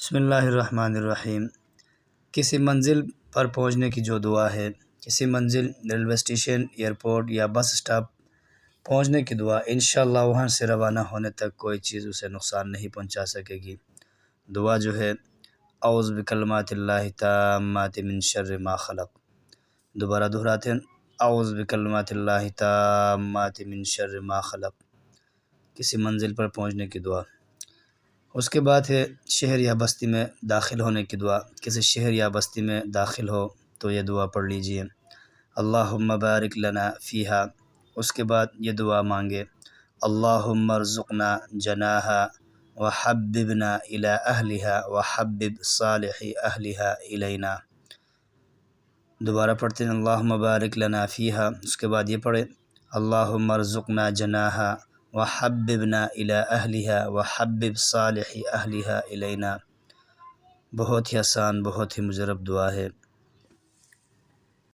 بسم اللہ الرحمن الرحیم۔ کسی منزل پر پہنچنے کی جو دعا ہے، کسی منزل ریلوے اسٹیشن، ایئرپورٹ یا بس اسٹاپ پہنچنے کی دعا، انشاءاللہ وہاں سے روانہ ہونے تک کوئی چیز اسے نقصان نہیں پہنچا سکے گی۔ دعا جو ہے اعوذ بکلمات اللہ التامات من شر ما خلق۔ دوبارہ دہراتے ہیں، اعوذ بکلمات اللہ التامات من شر ما خلق، کسی منزل پر پہنچنے کی دعا۔ اس کے بعد ہے شہر یا بستی میں داخل ہونے کی دعا۔ کسی شہر یا بستی میں داخل ہو تو یہ دعا پڑھ لیجئے، اللہم بارک لنا فیہا۔ اس کے بعد یہ دعا مانگے، اللہم ارزقنا جناہا وحببنا الی اہلہا وحبب صالح اہلہا الینا۔ دوبارہ پڑھتے ہیں، اللہم بارک لنا فیہا۔ اس کے بعد یہ پڑھے، اللہم ارزقنا جناہا وحببنا الی اہلہا وحبب صالح اہلہا الینا۔ بہت ہی آسان، بہت ہی مجرب دعا ہے۔